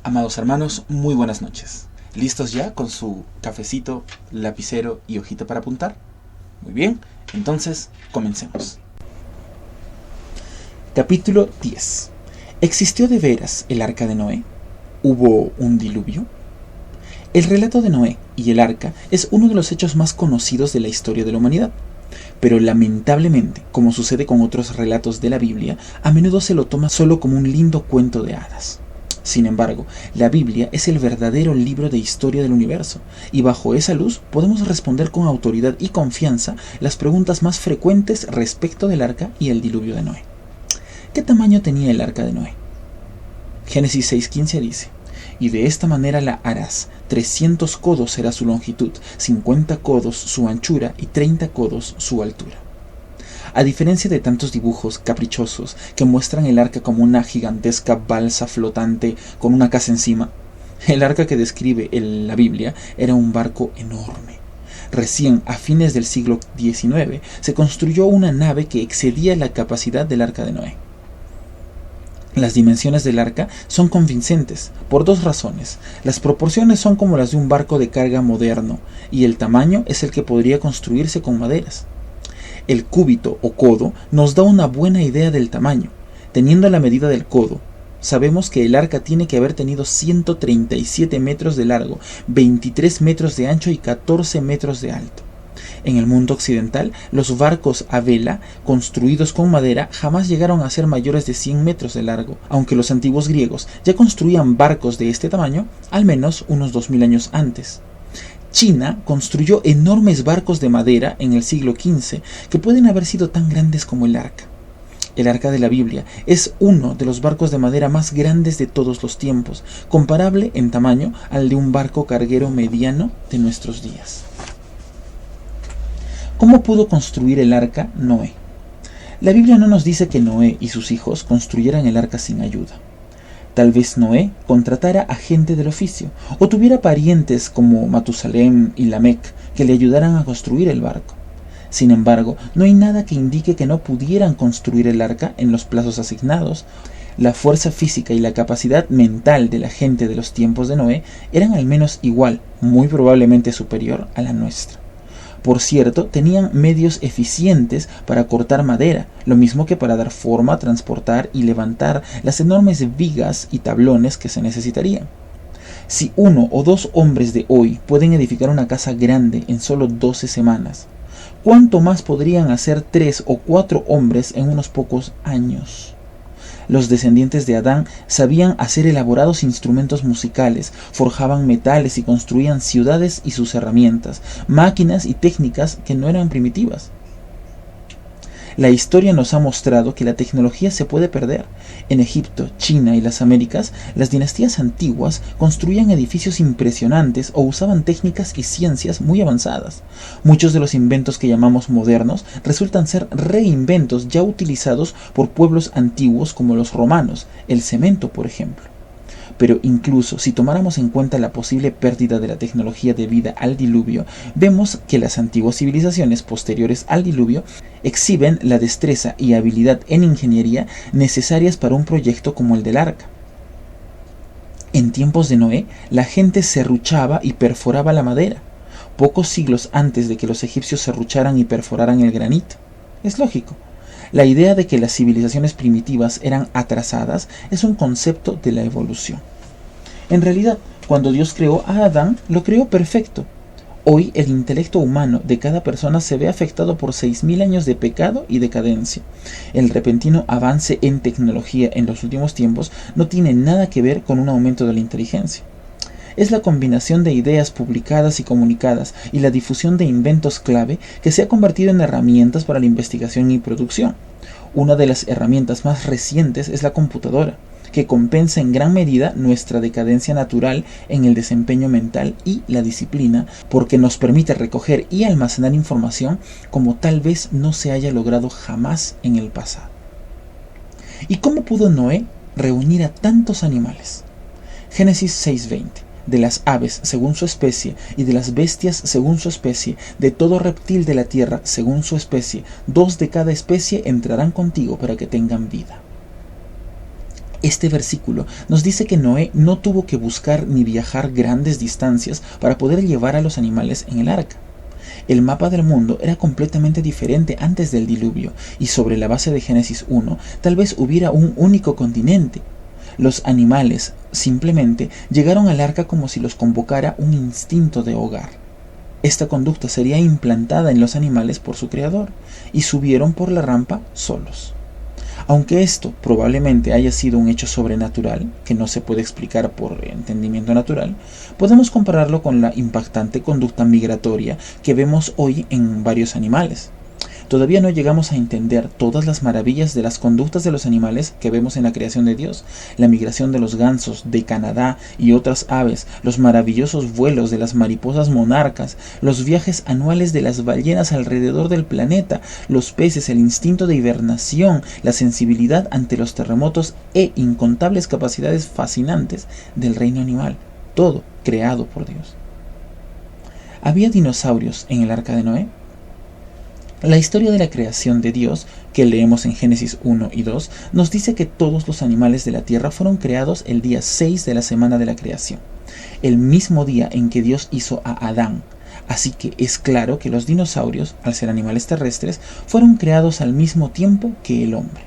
Amados hermanos, muy buenas noches. ¿Listos ya con su cafecito, lapicero y hojita para apuntar? Muy bien, entonces comencemos. Capítulo 10. ¿Existió de veras el arca de Noé? ¿Hubo un diluvio? El relato de Noé y el arca es uno de los hechos más conocidos de la historia de la humanidad. Pero lamentablemente, como sucede con otros relatos de la Biblia, a menudo se lo toma solo como un lindo cuento de hadas. Sin embargo, la Biblia es el verdadero libro de historia del universo, y bajo esa luz podemos responder con autoridad y confianza las preguntas más frecuentes respecto del arca y el diluvio de Noé. ¿Qué tamaño tenía el arca de Noé? Génesis 6:15 dice: y de esta manera la harás, 300 codos será su longitud, 50 codos su anchura y 30 codos su altura. A diferencia de tantos dibujos caprichosos que muestran el arca como una gigantesca balsa flotante con una casa encima, el arca que describe la Biblia era un barco enorme. Recién a fines del siglo XIX se construyó una nave que excedía la capacidad del arca de Noé. Las dimensiones del arca son convincentes por dos razones. Las proporciones son como las de un barco de carga moderno y el tamaño es el que podría construirse con maderas. El cúbito o codo nos da una buena idea del tamaño. Teniendo la medida del codo, sabemos que el arca tiene que haber tenido 137 metros de largo, 23 metros de ancho y 14 metros de alto. En el mundo occidental, los barcos a vela, construidos con madera, jamás llegaron a ser mayores de 100 metros de largo, aunque los antiguos griegos ya construían barcos de este tamaño, al menos unos 2000 años antes. China construyó enormes barcos de madera en el siglo XV que pueden haber sido tan grandes como el arca. El arca de la Biblia es uno de los barcos de madera más grandes de todos los tiempos, comparable en tamaño al de un barco carguero mediano de nuestros días. ¿Cómo pudo construir el arca Noé? La Biblia no nos dice que Noé y sus hijos construyeran el arca sin ayuda. Tal vez Noé contratara a gente del oficio, o tuviera parientes como Matusalén y Lamec que le ayudaran a construir el barco. Sin embargo, no hay nada que indique que no pudieran construir el arca en los plazos asignados. La fuerza física y la capacidad mental de la gente de los tiempos de Noé eran al menos igual, muy probablemente superior a la nuestra. Por cierto, tenían medios eficientes para cortar madera, lo mismo que para dar forma, transportar y levantar las enormes vigas y tablones que se necesitarían. Si 1 o 2 hombres de hoy pueden edificar una casa grande en solo 12 semanas, ¿cuánto más podrían hacer 3 o 4 hombres en unos pocos años? Los descendientes de Adán sabían hacer elaborados instrumentos musicales, forjaban metales y construían ciudades y sus herramientas, máquinas y técnicas que no eran primitivas. La historia nos ha mostrado que la tecnología se puede perder. En Egipto, China y las Américas, las dinastías antiguas construían edificios impresionantes o usaban técnicas y ciencias muy avanzadas. Muchos de los inventos que llamamos modernos resultan ser reinventos ya utilizados por pueblos antiguos como los romanos, el cemento por ejemplo. Pero incluso si tomáramos en cuenta la posible pérdida de la tecnología debida al diluvio, vemos que las antiguas civilizaciones posteriores al diluvio exhiben la destreza y habilidad en ingeniería necesarias para un proyecto como el del arca. En tiempos de Noé, la gente serruchaba y perforaba la madera, pocos siglos antes de que los egipcios serrucharan y perforaran el granito. Es lógico. La idea de que las civilizaciones primitivas eran atrasadas es un concepto de la evolución. En realidad, cuando Dios creó a Adán, lo creó perfecto. Hoy el intelecto humano de cada persona se ve afectado por 6000 años de pecado y decadencia. El repentino avance en tecnología en los últimos tiempos no tiene nada que ver con un aumento de la inteligencia. Es la combinación de ideas publicadas y comunicadas y la difusión de inventos clave que se ha convertido en herramientas para la investigación y producción. Una de las herramientas más recientes es la computadora, que compensa en gran medida nuestra decadencia natural en el desempeño mental y la disciplina, porque nos permite recoger y almacenar información como tal vez no se haya logrado jamás en el pasado. ¿Y cómo pudo Noé reunir a tantos animales? Génesis 6:20. De las aves según su especie, y de las bestias según su especie, de todo reptil de la tierra según su especie, 2 de cada especie entrarán contigo para que tengan vida. Este versículo nos dice que Noé no tuvo que buscar ni viajar grandes distancias para poder llevar a los animales en el arca. El mapa del mundo era completamente diferente antes del diluvio, y sobre la base de Génesis 1 tal vez hubiera un único continente. Los animales simplemente llegaron al arca como si los convocara un instinto de hogar. Esta conducta sería implantada en los animales por su creador, y subieron por la rampa solos. Aunque esto probablemente haya sido un hecho sobrenatural, que no se puede explicar por entendimiento natural, podemos compararlo con la impactante conducta migratoria que vemos hoy en varios animales. Todavía no llegamos a entender todas las maravillas de las conductas de los animales que vemos en la creación de Dios, la migración de los gansos de Canadá y otras aves, los maravillosos vuelos de las mariposas monarcas, los viajes anuales de las ballenas alrededor del planeta, los peces, el instinto de hibernación, la sensibilidad ante los terremotos e incontables capacidades fascinantes del reino animal, todo creado por Dios. ¿Había dinosaurios en el arca de Noé? La historia de la creación de Dios, que leemos en Génesis 1 y 2, nos dice que todos los animales de la tierra fueron creados el día 6 de la semana de la creación, el mismo día en que Dios hizo a Adán. Así que es claro que los dinosaurios, al ser animales terrestres, fueron creados al mismo tiempo que el hombre.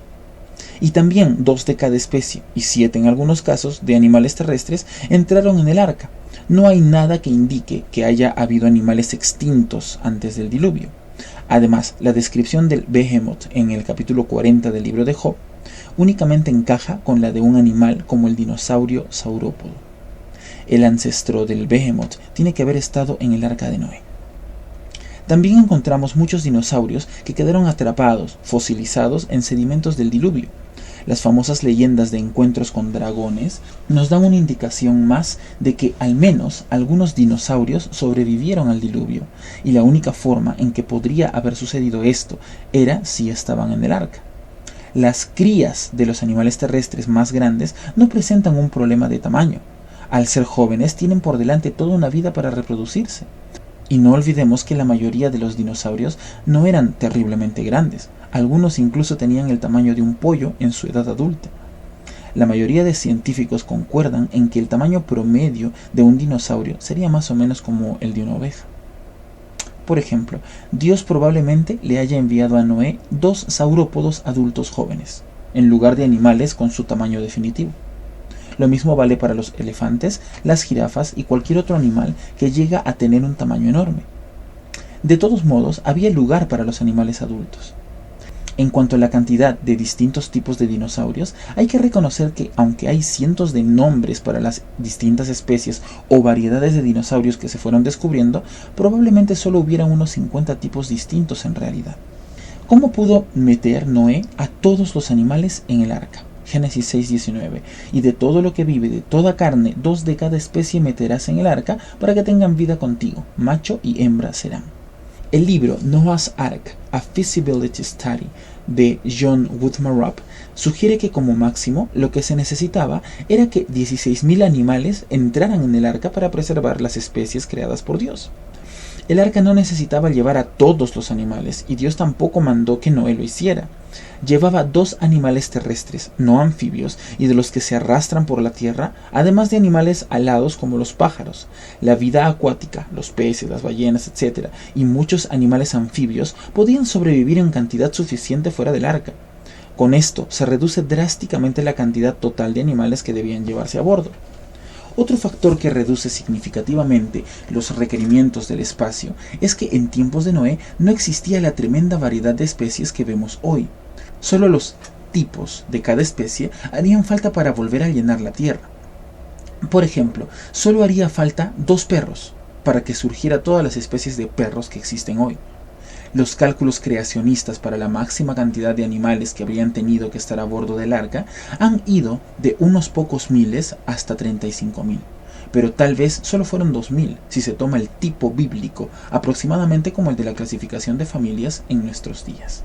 Y también 2 de cada especie, y 7 en algunos casos, de animales terrestres entraron en el arca. No hay nada que indique que haya habido animales extintos antes del diluvio. Además, la descripción del Behemoth en el capítulo 40 del libro de Job únicamente encaja con la de un animal como el dinosaurio saurópodo. El ancestro del Behemoth tiene que haber estado en el arca de Noé. También encontramos muchos dinosaurios que quedaron atrapados, fosilizados en sedimentos del diluvio. Las famosas leyendas de encuentros con dragones nos dan una indicación más de que al menos algunos dinosaurios sobrevivieron al diluvio, y la única forma en que podría haber sucedido esto era si estaban en el arca. Las crías de los animales terrestres más grandes no presentan un problema de tamaño. Al ser jóvenes tienen por delante toda una vida para reproducirse. Y no olvidemos que la mayoría de los dinosaurios no eran terriblemente grandes. Algunos incluso tenían el tamaño de un pollo en su edad adulta. La mayoría de científicos concuerdan en que el tamaño promedio de un dinosaurio sería más o menos como el de una oveja. Por ejemplo, Dios probablemente le haya enviado a Noé 2 saurópodos adultos jóvenes, en lugar de animales con su tamaño definitivo. Lo mismo vale para los elefantes, las jirafas y cualquier otro animal que llega a tener un tamaño enorme. De todos modos, había lugar para los animales adultos. En cuanto a la cantidad de distintos tipos de dinosaurios, hay que reconocer que aunque hay cientos de nombres para las distintas especies o variedades de dinosaurios que se fueron descubriendo, probablemente solo hubiera unos 50 tipos distintos en realidad. ¿Cómo pudo meter Noé a todos los animales en el arca? Génesis 6:19. Y de todo lo que vive, de toda carne, 2 de cada especie meterás en el arca para que tengan vida contigo, macho y hembra serán. El libro Noah's Ark, A Feasibility Study de John Woodmarup sugiere que como máximo lo que se necesitaba era que 16.000 animales entraran en el arca para preservar las especies creadas por Dios. El arca no necesitaba llevar a todos los animales y Dios tampoco mandó que Noé lo hiciera. Llevaba 2 animales terrestres, no anfibios, y de los que se arrastran por la tierra, además de animales alados como los pájaros. La vida acuática, los peces, las ballenas, etc., y muchos animales anfibios podían sobrevivir en cantidad suficiente fuera del arca. Con esto se reduce drásticamente la cantidad total de animales que debían llevarse a bordo. Otro factor que reduce significativamente los requerimientos del espacio es que en tiempos de Noé no existía la tremenda variedad de especies que vemos hoy. Solo los tipos de cada especie harían falta para volver a llenar la tierra. Por ejemplo, solo haría falta 2 perros para que surgiera todas las especies de perros que existen hoy. Los cálculos creacionistas para la máxima cantidad de animales que habrían tenido que estar a bordo del arca han ido de unos pocos miles hasta 35.000, pero tal vez solo fueron 2.000 si se toma el tipo bíblico, aproximadamente como el de la clasificación de familias en nuestros días.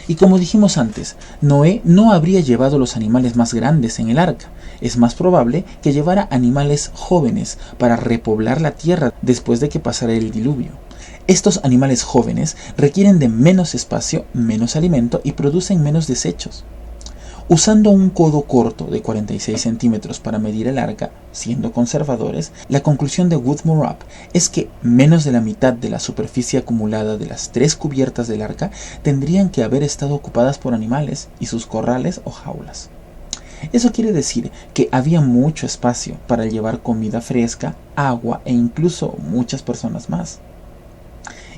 Y como dijimos antes, Noé no habría llevado los animales más grandes en el arca. Es más probable que llevara animales jóvenes para repoblar la tierra después de que pasara el diluvio. Estos animales jóvenes requieren de menos espacio, menos alimento y producen menos desechos. Usando un codo corto de 46 centímetros para medir el arca, siendo conservadores, la conclusión de Woodmore es que menos de la mitad de la superficie acumulada de las 3 cubiertas del arca tendrían que haber estado ocupadas por animales y sus corrales o jaulas. Eso quiere decir que había mucho espacio para llevar comida fresca, agua e incluso muchas personas más.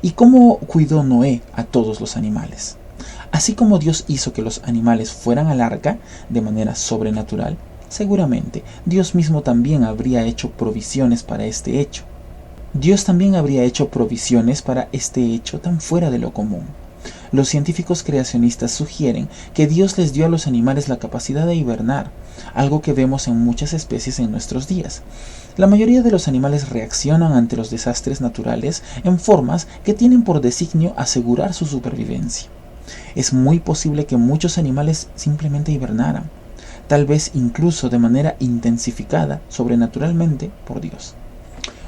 ¿Y cómo cuidó Noé a todos los animales? Así como Dios hizo que los animales fueran al arca de manera sobrenatural, seguramente Dios mismo también habría hecho provisiones para este hecho. Dios también habría hecho provisiones para este hecho tan fuera de lo común. Los científicos creacionistas sugieren que Dios les dio a los animales la capacidad de hibernar, algo que vemos en muchas especies en nuestros días. La mayoría de los animales reaccionan ante los desastres naturales en formas que tienen por designio asegurar su supervivencia. Es muy posible que muchos animales simplemente hibernaran, tal vez incluso de manera intensificada sobrenaturalmente por Dios.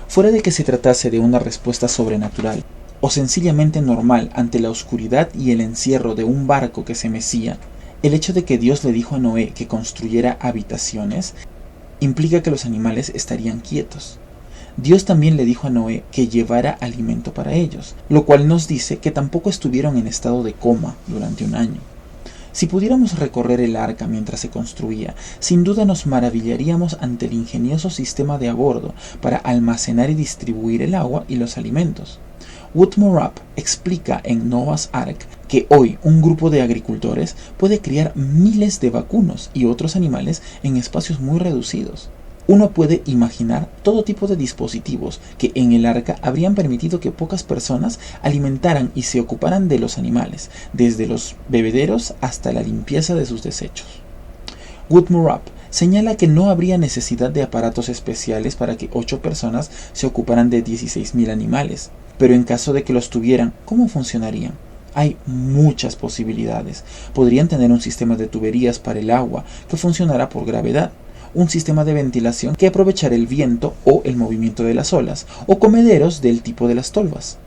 Fuera de que se tratase de una respuesta sobrenatural o sencillamente normal ante la oscuridad y el encierro de un barco que se mecía, el hecho de que Dios le dijo a Noé que construyera habitaciones implica que los animales estarían quietos. Dios también le dijo a Noé que llevara alimento para ellos, lo cual nos dice que tampoco estuvieron en estado de coma durante un año. Si pudiéramos recorrer el arca mientras se construía, sin duda nos maravillaríamos ante el ingenioso sistema de a bordo para almacenar y distribuir el agua y los alimentos. Woodmore explica en Noah's Ark que hoy un grupo de agricultores puede criar miles de vacunos y otros animales en espacios muy reducidos. Uno puede imaginar todo tipo de dispositivos que en el arca habrían permitido que pocas personas alimentaran y se ocuparan de los animales, desde los bebederos hasta la limpieza de sus desechos. Woodmore señala que no habría necesidad de aparatos especiales para que 8 personas se ocuparan de 16.000 animales, pero en caso de que los tuvieran, ¿cómo funcionarían? Hay muchas posibilidades. Podrían tener un sistema de tuberías para el agua que funcionara por gravedad, un sistema de ventilación que aprovechara el viento o el movimiento de las olas, o comederos del tipo de las tolvas.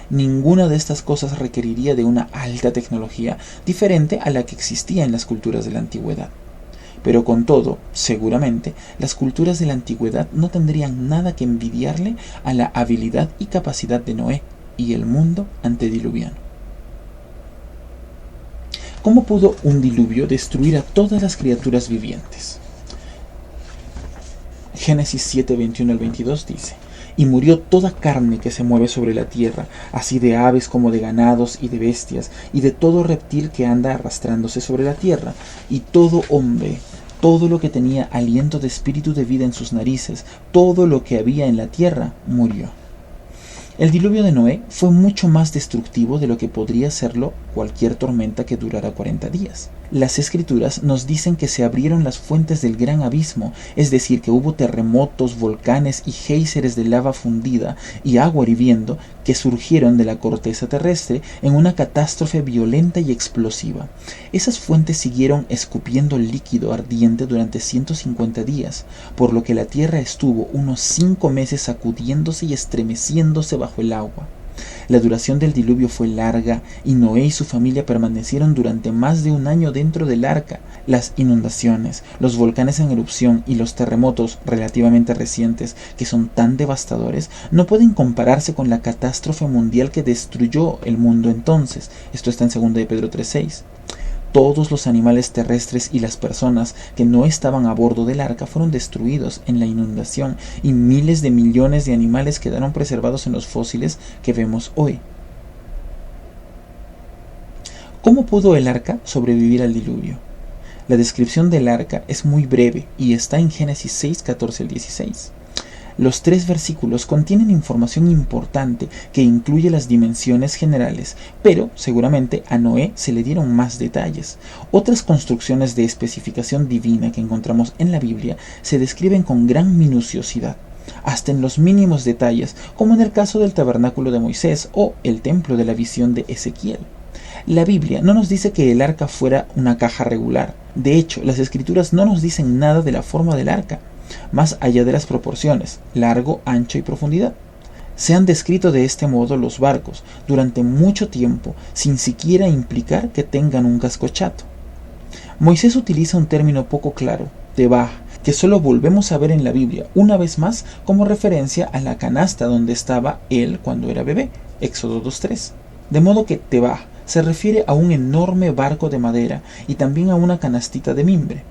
Ninguna de estas cosas requeriría de una alta tecnología diferente a la que existía en las culturas de la antigüedad. Pero con todo, seguramente, las culturas de la antigüedad no tendrían nada que envidiarle a la habilidad y capacidad de Noé y el mundo antediluviano. ¿Cómo pudo un diluvio destruir a todas las criaturas vivientes? Génesis 7, 21 al 22 dice: Y murió toda carne que se mueve sobre la tierra, así de aves como de ganados y de bestias, y de todo reptil que anda arrastrándose sobre la tierra, y todo hombre, todo lo que tenía aliento de espíritu de vida en sus narices, todo lo que había en la tierra, murió. El diluvio de Noé fue mucho más destructivo de lo que podría serlo cualquier tormenta que durara 40 días. Las escrituras nos dicen que se abrieron las fuentes del gran abismo, es decir, que hubo terremotos, volcanes y géiseres de lava fundida y agua hirviendo que surgieron de la corteza terrestre en una catástrofe violenta y explosiva. Esas fuentes siguieron escupiendo líquido ardiente durante 150 días, por lo que la tierra estuvo unos 5 meses sacudiéndose y estremeciéndose bajo el agua. La duración del diluvio fue larga y Noé y su familia permanecieron durante más de un año dentro del arca. Las inundaciones, los volcanes en erupción y los terremotos relativamente recientes, que son tan devastadores, no pueden compararse con la catástrofe mundial que destruyó el mundo entonces. Esto está en 2 de Pedro 3:6. Todos los animales terrestres y las personas que no estaban a bordo del arca fueron destruidos en la inundación y miles de millones de animales quedaron preservados en los fósiles que vemos hoy. ¿Cómo pudo el arca sobrevivir al diluvio? La descripción del arca es muy breve y está en Génesis 6, 14 al 16. Los 3 versículos contienen información importante que incluye las dimensiones generales, pero seguramente a Noé se le dieron más detalles. Otras construcciones de especificación divina que encontramos en la Biblia se describen con gran minuciosidad, hasta en los mínimos detalles, como en el caso del tabernáculo de Moisés o el templo de la visión de Ezequiel. La Biblia no nos dice que el arca fuera una caja regular. De hecho, las escrituras no nos dicen nada de la forma del arca, más allá de las proporciones, largo, ancho y profundidad. Se han descrito de este modo los barcos durante mucho tiempo, sin siquiera implicar que tengan un casco chato. Moisés utiliza un término poco claro, tebah, que solo volvemos a ver en la Biblia una vez más como referencia a la canasta donde estaba él cuando era bebé, Éxodo 2:3. De modo que tebah se refiere a un enorme barco de madera y también a una canastita de mimbre.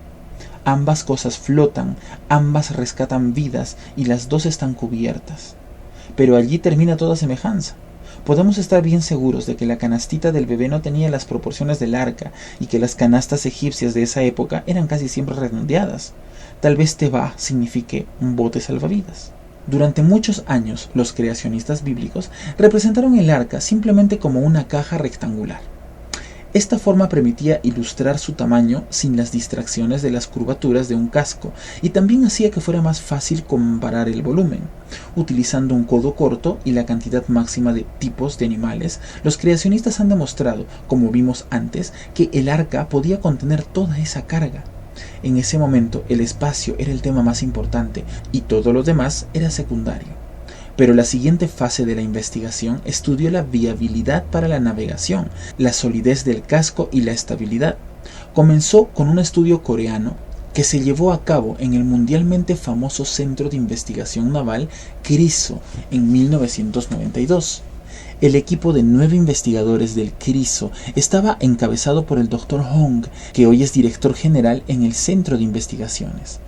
Ambas cosas flotan, ambas rescatan vidas y las dos están cubiertas. Pero allí termina toda semejanza. Podemos estar bien seguros de que la canastita del bebé no tenía las proporciones del arca y que las canastas egipcias de esa época eran casi siempre redondeadas. Tal vez tebah signifique un bote salvavidas. Durante muchos años, los creacionistas bíblicos representaron el arca simplemente como una caja rectangular. Esta forma permitía ilustrar su tamaño sin las distracciones de las curvaturas de un casco y también hacía que fuera más fácil comparar el volumen. Utilizando un codo corto y la cantidad máxima de tipos de animales, los creacionistas han demostrado, como vimos antes, que el arca podía contener toda esa carga. En ese momento el espacio era el tema más importante y todo lo demás era secundario. Pero la siguiente fase de la investigación estudió la viabilidad para la navegación, la solidez del casco y la estabilidad. Comenzó con un estudio coreano que se llevó a cabo en el mundialmente famoso Centro de Investigación Naval CRISO en 1992. El equipo de 9 investigadores del CRISO estaba encabezado por el Dr. Hong, que hoy es director general en el Centro de Investigaciones.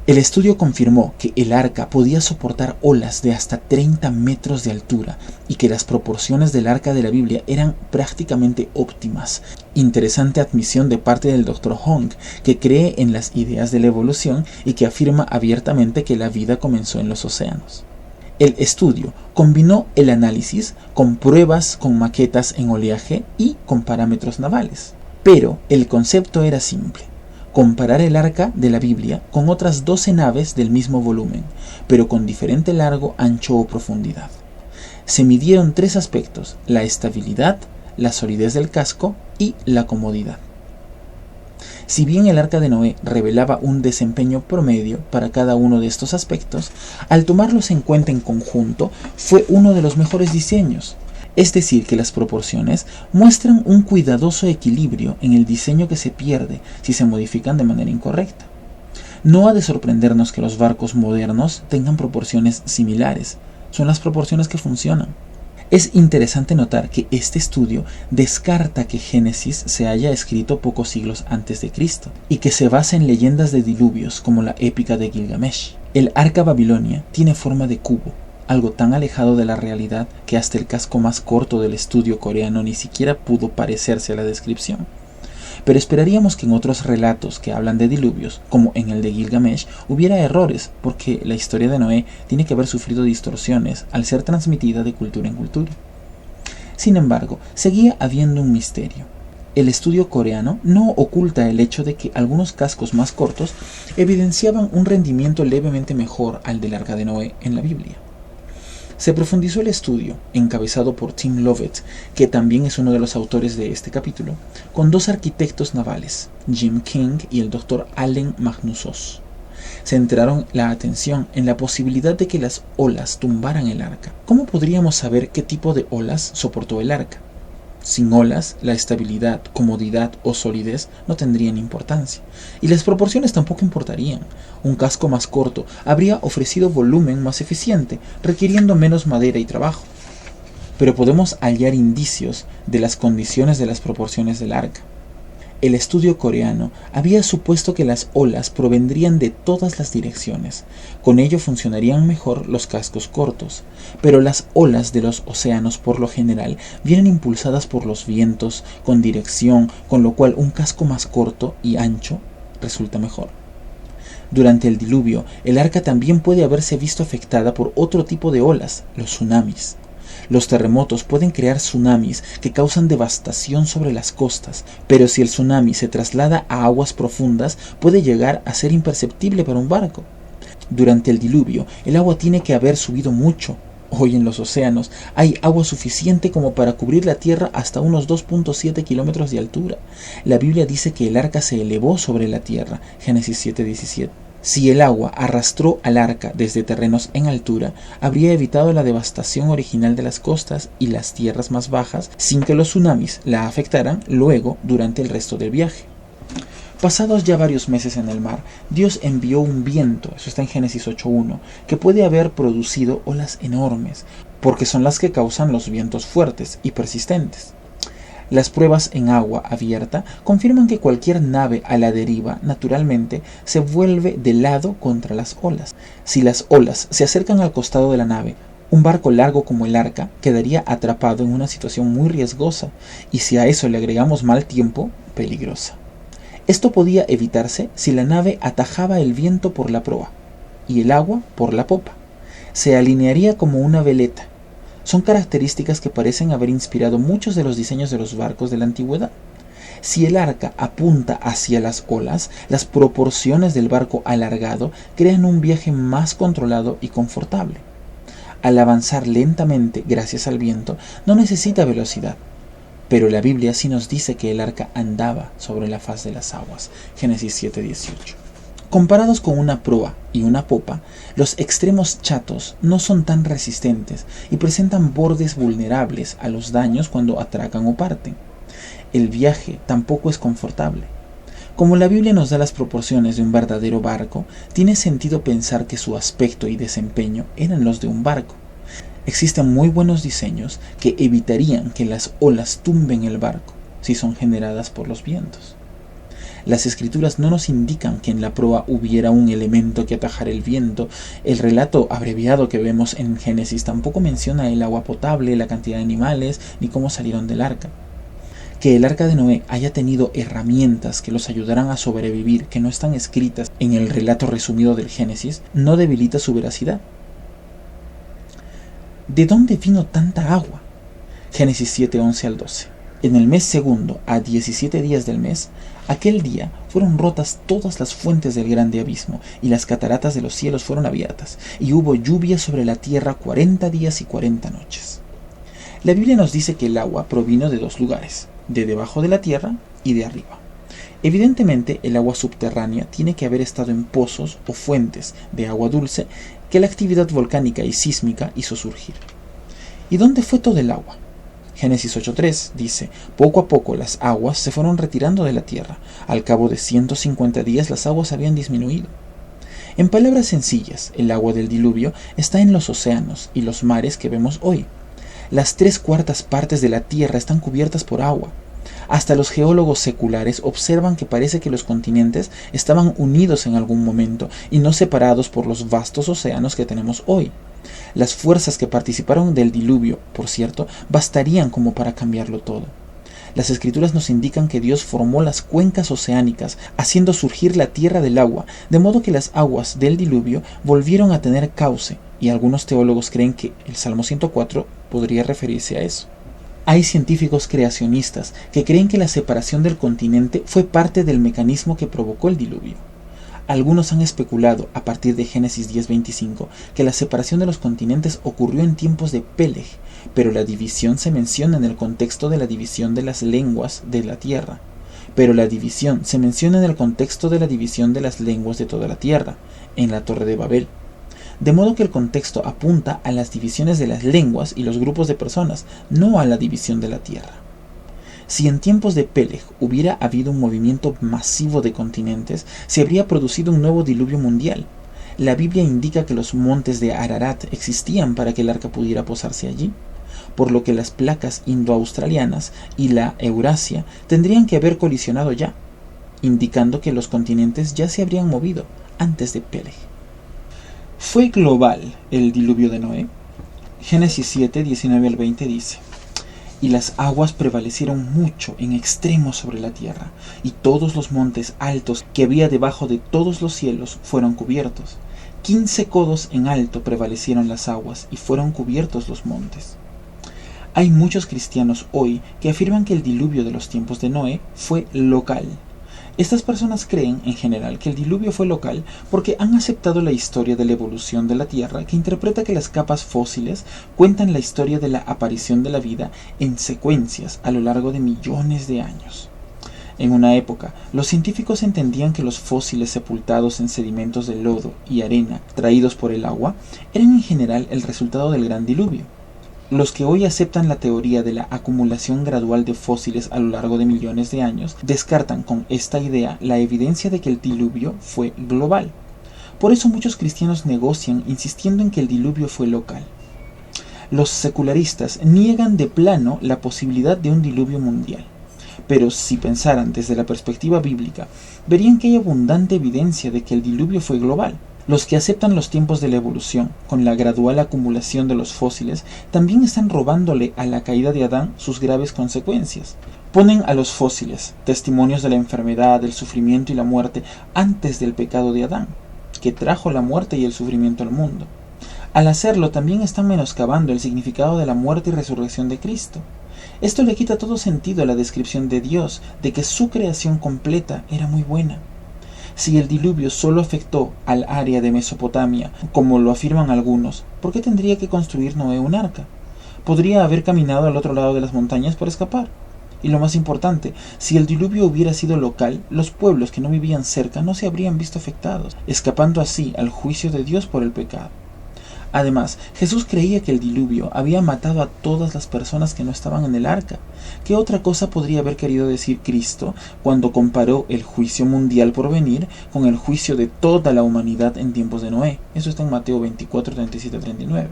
El estudio confirmó que el arca podía soportar olas de hasta 30 metros de altura y que las proporciones del arca de la Biblia eran prácticamente óptimas. Interesante admisión de parte del Dr. Hong, que cree en las ideas de la evolución y que afirma abiertamente que la vida comenzó en los océanos. El estudio combinó el análisis con pruebas con maquetas en oleaje y con parámetros navales. Pero el concepto era simple: comparar el arca de la Biblia con otras 12 naves del mismo volumen, pero con diferente largo, ancho o profundidad. Se midieron 3 aspectos: la estabilidad, la solidez del casco y la comodidad. Si bien el arca de Noé revelaba un desempeño promedio para cada uno de estos aspectos, al tomarlos en cuenta en conjunto, fue uno de los mejores diseños. Es decir, que las proporciones muestran un cuidadoso equilibrio en el diseño que se pierde si se modifican de manera incorrecta. No ha de sorprendernos que los barcos modernos tengan proporciones similares. Son las proporciones que funcionan. Es interesante notar que este estudio descarta que Génesis se haya escrito pocos siglos antes de Cristo y que se basa en leyendas de diluvios como la épica de Gilgamesh. El arca babilonia tiene forma de cubo, algo tan alejado de la realidad que hasta el casco más corto del estudio coreano ni siquiera pudo parecerse a la descripción. Pero esperaríamos que en otros relatos que hablan de diluvios, como en el de Gilgamesh, hubiera errores, porque la historia de Noé tiene que haber sufrido distorsiones al ser transmitida de cultura en cultura. Sin embargo, seguía habiendo un misterio. El estudio coreano no oculta el hecho de que algunos cascos más cortos evidenciaban un rendimiento levemente mejor al del arca de Noé en la Biblia. Se profundizó el estudio, encabezado por Tim Lovett, que también es uno de los autores de este capítulo, con 2 arquitectos navales, Jim King y el Dr. Allen Magnusos. Centraron la atención en la posibilidad de que las olas tumbaran el arca. ¿Cómo podríamos saber qué tipo de olas soportó el arca? Sin olas, la estabilidad, comodidad o solidez no tendrían importancia, y las proporciones tampoco importarían. Un casco más corto habría ofrecido volumen más eficiente, requiriendo menos madera y trabajo. Pero podemos hallar indicios de las condiciones de las proporciones del arca. El estudio coreano había supuesto que las olas provendrían de todas las direcciones. Con ello funcionarían mejor los cascos cortos, pero las olas de los océanos por lo general vienen impulsadas por los vientos con dirección, con lo cual un casco más corto y ancho resulta mejor. Durante el diluvio, el arca también puede haberse visto afectada por otro tipo de olas, los tsunamis. Los terremotos pueden crear tsunamis que causan devastación sobre las costas, pero si el tsunami se traslada a aguas profundas, puede llegar a ser imperceptible para un barco. Durante el diluvio, el agua tiene que haber subido mucho. Hoy en los océanos hay agua suficiente como para cubrir la tierra hasta unos 2.7 kilómetros de altura. La Biblia dice que el arca se elevó sobre la tierra, Génesis 7:17. Si el agua arrastró al arca desde terrenos en altura, habría evitado la devastación original de las costas y las tierras más bajas sin que los tsunamis la afectaran luego durante el resto del viaje. Pasados ya varios meses en el mar, Dios envió un viento, eso está en Génesis 8:1, que puede haber producido olas enormes, porque son las que causan los vientos fuertes y persistentes. Las pruebas en agua abierta confirman que cualquier nave a la deriva, naturalmente, se vuelve de lado contra las olas. Si las olas se acercan al costado de la nave, un barco largo como el Arca quedaría atrapado en una situación muy riesgosa, y si a eso le agregamos mal tiempo, peligrosa. Esto podía evitarse si la nave atajaba el viento por la proa y el agua por la popa. Se alinearía como una veleta. Son características que parecen haber inspirado muchos de los diseños de los barcos de la antigüedad. Si el arca apunta hacia las olas, las proporciones del barco alargado crean un viaje más controlado y confortable. Al avanzar lentamente gracias al viento, no necesita velocidad. Pero la Biblia sí nos dice que el arca andaba sobre la faz de las aguas. Génesis 7:18. Comparados con una proa y una popa, los extremos chatos no son tan resistentes y presentan bordes vulnerables a los daños cuando atracan o parten. El viaje tampoco es confortable. Como la Biblia nos da las proporciones de un verdadero barco, tiene sentido pensar que su aspecto y desempeño eran los de un barco. Existen muy buenos diseños que evitarían que las olas tumben el barco si son generadas por los vientos. Las escrituras no nos indican que en la proa hubiera un elemento que atajara el viento. El relato abreviado que vemos en Génesis tampoco menciona el agua potable, la cantidad de animales, ni cómo salieron del arca. Que el arca de Noé haya tenido herramientas que los ayudaran a sobrevivir, que no están escritas en el relato resumido del Génesis, no debilita su veracidad. ¿De dónde vino tanta agua? Génesis 7:11-12. En el mes segundo, a 17 días del mes, aquel día fueron rotas todas las fuentes del grande abismo, y las cataratas de los cielos fueron abiertas, y hubo lluvia sobre la tierra 40 días y 40 noches. La Biblia nos dice que el agua provino de dos lugares, de debajo de la tierra y de arriba. Evidentemente, el agua subterránea tiene que haber estado en pozos o fuentes de agua dulce que la actividad volcánica y sísmica hizo surgir. ¿Y dónde fue todo el agua? Génesis 8:3 dice: poco a poco las aguas se fueron retirando de la tierra. Al cabo de 150 días las aguas habían disminuido. En palabras sencillas, el agua del diluvio está en los océanos y los mares que vemos hoy. Las 3/4 partes de la tierra están cubiertas por agua. Hasta los geólogos seculares observan que parece que los continentes estaban unidos en algún momento y no separados por los vastos océanos que tenemos hoy. Las fuerzas que participaron del diluvio, por cierto, bastarían como para cambiarlo todo. Las escrituras nos indican que Dios formó las cuencas oceánicas, haciendo surgir la tierra del agua, de modo que las aguas del diluvio volvieron a tener cauce, y algunos teólogos creen que el Salmo 104 podría referirse a eso. Hay científicos creacionistas que creen que la separación del continente fue parte del mecanismo que provocó el diluvio. Algunos han especulado, a partir de Génesis 10:25, que la separación de los continentes ocurrió en tiempos de Peleg, pero la división se menciona en el contexto de la división de las lenguas de la tierra. De toda la tierra, en la Torre de Babel. De modo que el contexto apunta a las divisiones de las lenguas y los grupos de personas, no a la división de la tierra. Si en tiempos de Peleg hubiera habido un movimiento masivo de continentes, se habría producido un nuevo diluvio mundial. La Biblia indica que los montes de Ararat existían para que el arca pudiera posarse allí, por lo que las placas indoaustralianas y la Eurasia tendrían que haber colisionado ya, indicando que los continentes ya se habrían movido antes de Peleg. ¿Fue global el diluvio de Noé? Génesis 7:19-20 dice: y las aguas prevalecieron mucho en extremo sobre la tierra, y todos los montes altos que había debajo de todos los cielos fueron cubiertos. 15 codos en alto prevalecieron las aguas, y fueron cubiertos los montes. Hay muchos cristianos hoy que afirman que el diluvio de los tiempos de Noé fue local. Estas personas creen, en general, que el diluvio fue local porque han aceptado la historia de la evolución de la Tierra, que interpreta que las capas fósiles cuentan la historia de la aparición de la vida en secuencias a lo largo de millones de años. En una época, los científicos entendían que los fósiles sepultados en sedimentos de lodo y arena traídos por el agua eran en general el resultado del gran diluvio. Los que hoy aceptan la teoría de la acumulación gradual de fósiles a lo largo de millones de años descartan con esta idea la evidencia de que el diluvio fue global. Por eso muchos cristianos negocian insistiendo en que el diluvio fue local. Los secularistas niegan de plano la posibilidad de un diluvio mundial. Pero si pensaran desde la perspectiva bíblica, verían que hay abundante evidencia de que el diluvio fue global. Los que aceptan los tiempos de la evolución, con la gradual acumulación de los fósiles, también están robándole a la caída de Adán sus graves consecuencias. Ponen a los fósiles, testimonios de la enfermedad, del sufrimiento y la muerte, antes del pecado de Adán, que trajo la muerte y el sufrimiento al mundo. Al hacerlo, también están menoscabando el significado de la muerte y resurrección de Cristo. Esto le quita todo sentido a la descripción de Dios de que su creación completa era muy buena. Si el diluvio solo afectó al área de Mesopotamia, como lo afirman algunos, ¿por qué tendría que construir Noé un arca? Podría haber caminado al otro lado de las montañas para escapar. Y lo más importante, si el diluvio hubiera sido local, los pueblos que no vivían cerca no se habrían visto afectados, escapando así al juicio de Dios por el pecado. Además, Jesús creía que el diluvio había matado a todas las personas que no estaban en el arca. ¿Qué otra cosa podría haber querido decir Cristo cuando comparó el juicio mundial por venir con el juicio de toda la humanidad en tiempos de Noé? Eso está en Mateo 24, 37, 39.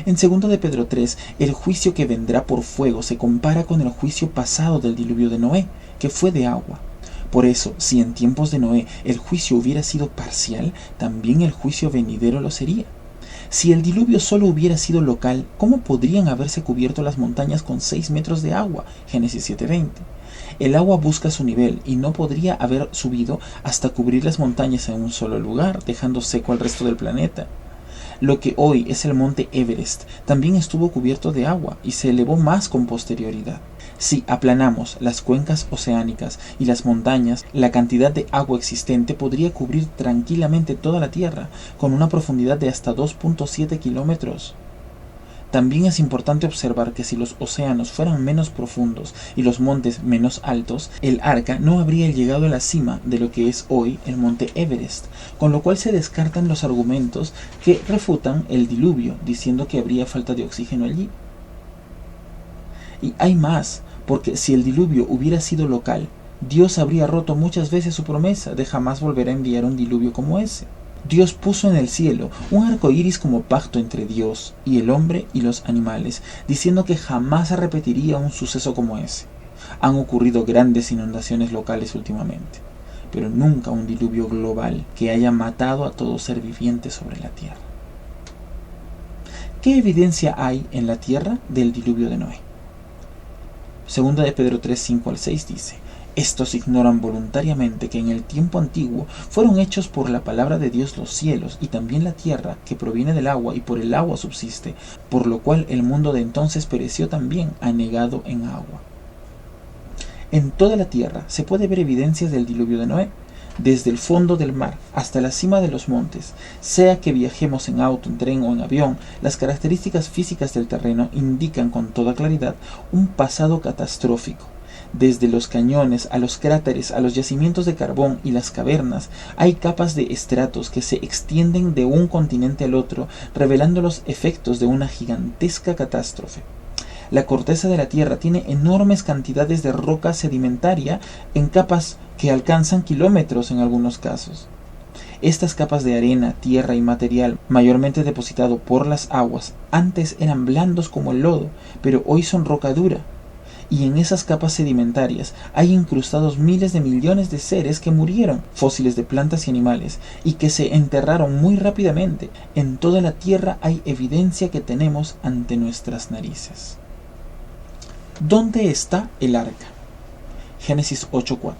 En 2 de Pedro 3, el juicio que vendrá por fuego se compara con el juicio pasado del diluvio de Noé, que fue de agua. Por eso, si en tiempos de Noé el juicio hubiera sido parcial, también el juicio venidero lo sería. Si el diluvio solo hubiera sido local, ¿cómo podrían haberse cubierto las montañas con 6 metros de agua? Génesis 7:20. El agua busca su nivel y no podría haber subido hasta cubrir las montañas en un solo lugar, dejando seco al resto del planeta. Lo que hoy es el monte Everest también estuvo cubierto de agua y se elevó más con posterioridad. Si aplanamos las cuencas oceánicas y las montañas, la cantidad de agua existente podría cubrir tranquilamente toda la Tierra, con una profundidad de hasta 2.7 kilómetros. También es importante observar que si los océanos fueran menos profundos y los montes menos altos, el arca no habría llegado a la cima de lo que es hoy el monte Everest, con lo cual se descartan los argumentos que refutan el diluvio, diciendo que habría falta de oxígeno allí. Y hay más, porque si el diluvio hubiera sido local, Dios habría roto muchas veces su promesa de jamás volver a enviar un diluvio como ese. Dios puso en el cielo un arco iris como pacto entre Dios y el hombre y los animales, diciendo que jamás se repetiría un suceso como ese. Han ocurrido grandes inundaciones locales últimamente, pero nunca un diluvio global que haya matado a todo ser viviente sobre la tierra. ¿Qué evidencia hay en la tierra del diluvio de Noé? 2 de Pedro 3, 5 al 6 dice: estos ignoran voluntariamente que en el tiempo antiguo fueron hechos por la palabra de Dios los cielos y también la tierra, que proviene del agua y por el agua subsiste, por lo cual el mundo de entonces pereció también anegado en agua. En toda la tierra se puede ver evidencias del diluvio de Noé, desde el fondo del mar hasta la cima de los montes. Sea que viajemos en auto, en tren o en avión, las características físicas del terreno indican con toda claridad un pasado catastrófico. Desde los cañones a los cráteres, a los yacimientos de carbón y las cavernas, hay capas de estratos que se extienden de un continente al otro, revelando los efectos de una gigantesca catástrofe. La corteza de la Tierra tiene enormes cantidades de roca sedimentaria en capas que alcanzan kilómetros en algunos casos. Estas capas de arena, tierra y material, mayormente depositado por las aguas, antes eran blandos como el lodo, pero hoy son roca dura. Y en esas capas sedimentarias hay incrustados miles de millones de seres que murieron, fósiles de plantas y animales, y que se enterraron muy rápidamente. En toda la tierra hay evidencia que tenemos ante nuestras narices. ¿Dónde está el arca? Génesis 8:4.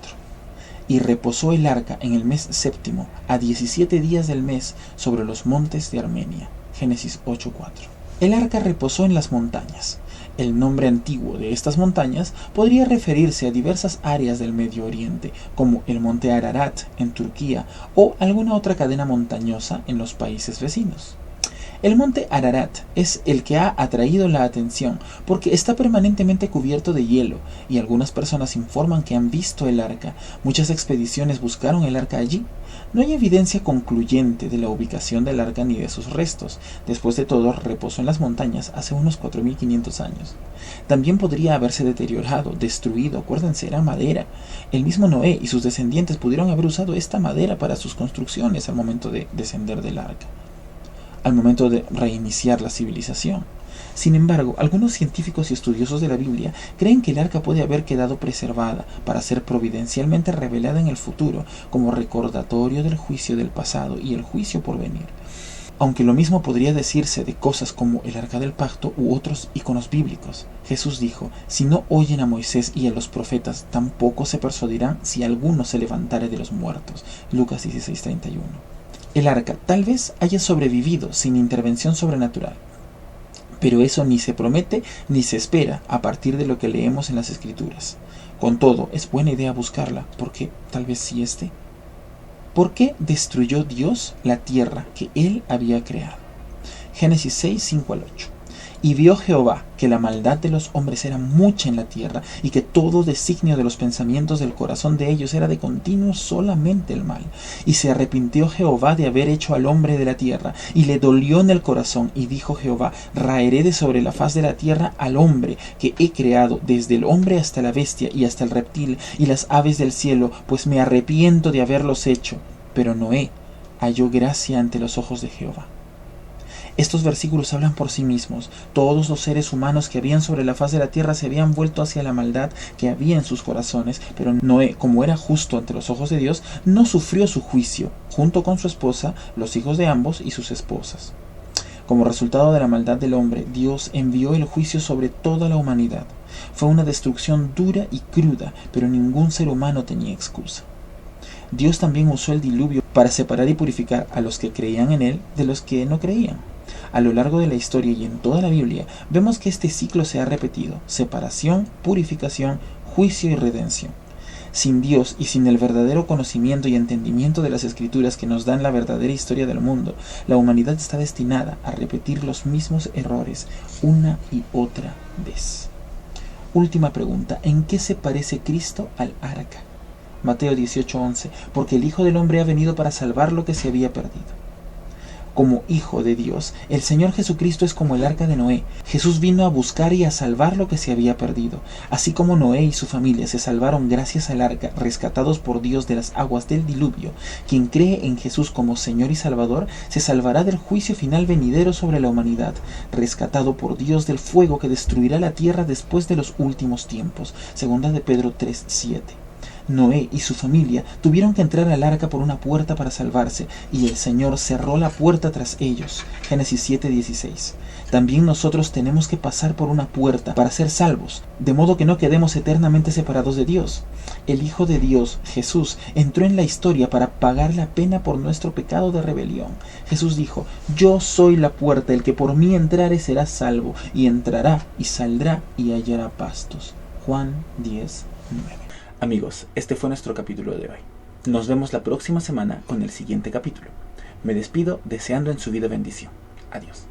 Y reposó el arca en el mes séptimo, a 17 días del mes, sobre los montes de Armenia. Génesis 8:4. El arca reposó en las montañas. El nombre antiguo de estas montañas podría referirse a diversas áreas del Medio Oriente, como el monte Ararat en Turquía o alguna otra cadena montañosa en los países vecinos. El monte Ararat es el que ha atraído la atención porque está permanentemente cubierto de hielo y algunas personas informan que han visto el arca. Muchas expediciones buscaron el arca allí. No hay evidencia concluyente de la ubicación del arca ni de sus restos. Después de todo, reposó en las montañas hace unos 4500 años. También podría haberse deteriorado, destruido. Acuérdense, era madera. El mismo Noé y sus descendientes pudieron haber usado esta madera para sus construcciones al momento de descender del arca, al momento de reiniciar la civilización. Sin embargo, algunos científicos y estudiosos de la Biblia creen que el arca puede haber quedado preservada para ser providencialmente revelada en el futuro como recordatorio del juicio del pasado y el juicio por venir. Aunque lo mismo podría decirse de cosas como el arca del pacto u otros iconos bíblicos. Jesús dijo: si no oyen a Moisés y a los profetas, tampoco se persuadirán si alguno se levantare de los muertos. Lucas 16:31. El arca tal vez haya sobrevivido sin intervención sobrenatural, pero eso ni se promete ni se espera a partir de lo que leemos en las Escrituras. Con todo, es buena idea buscarla, porque tal vez sí esté. ¿Por qué destruyó Dios la tierra que Él había creado? Génesis 6, 5 al 8. Y vio Jehová que la maldad de los hombres era mucha en la tierra, y que todo designio de los pensamientos del corazón de ellos era de continuo solamente el mal. Y se arrepintió Jehová de haber hecho al hombre de la tierra, y le dolió en el corazón, y dijo Jehová: raeré de sobre la faz de la tierra al hombre que he creado, desde el hombre hasta la bestia, y hasta el reptil, y las aves del cielo, pues me arrepiento de haberlos hecho. Pero Noé halló gracia ante los ojos de Jehová. Estos versículos hablan por sí mismos. Todos los seres humanos que habían sobre la faz de la tierra se habían vuelto hacia la maldad que había en sus corazones, pero Noé, como era justo ante los ojos de Dios, no sufrió su juicio, junto con su esposa, los hijos de ambos y sus esposas. Como resultado de la maldad del hombre, Dios envió el juicio sobre toda la humanidad. Fue una destrucción dura y cruda, pero ningún ser humano tenía excusa. Dios también usó el diluvio para separar y purificar a los que creían en él de los que no creían. A lo largo de la historia y en toda la Biblia vemos que este ciclo se ha repetido: separación, purificación, juicio y redención. Sin Dios y sin el verdadero conocimiento y entendimiento de las Escrituras que nos dan la verdadera historia del mundo, la humanidad está destinada a repetir los mismos errores una y otra vez. Última pregunta: ¿en qué se parece Cristo al arca? Mateo 18:11, porque el Hijo del Hombre ha venido para salvar lo que se había perdido. Como Hijo de Dios, el Señor Jesucristo es como el arca de Noé. Jesús vino a buscar y a salvar lo que se había perdido. Así como Noé y su familia se salvaron gracias al arca, rescatados por Dios de las aguas del diluvio, quien cree en Jesús como Señor y Salvador, se salvará del juicio final venidero sobre la humanidad, rescatado por Dios del fuego que destruirá la tierra después de los últimos tiempos. Segunda de Pedro 3:7. Noé y su familia tuvieron que entrar al arca por una puerta para salvarse, y el Señor cerró la puerta tras ellos. Génesis 7:16. También nosotros tenemos que pasar por una puerta para ser salvos, de modo que no quedemos eternamente separados de Dios. El Hijo de Dios, Jesús, entró en la historia para pagar la pena por nuestro pecado de rebelión. Jesús dijo: yo soy la puerta, el que por mí entrare será salvo, y entrará y saldrá y hallará pastos. Juan 10:9. Amigos, este fue nuestro capítulo de hoy. Nos vemos la próxima semana con el siguiente capítulo. Me despido deseando en su vida bendición. Adiós.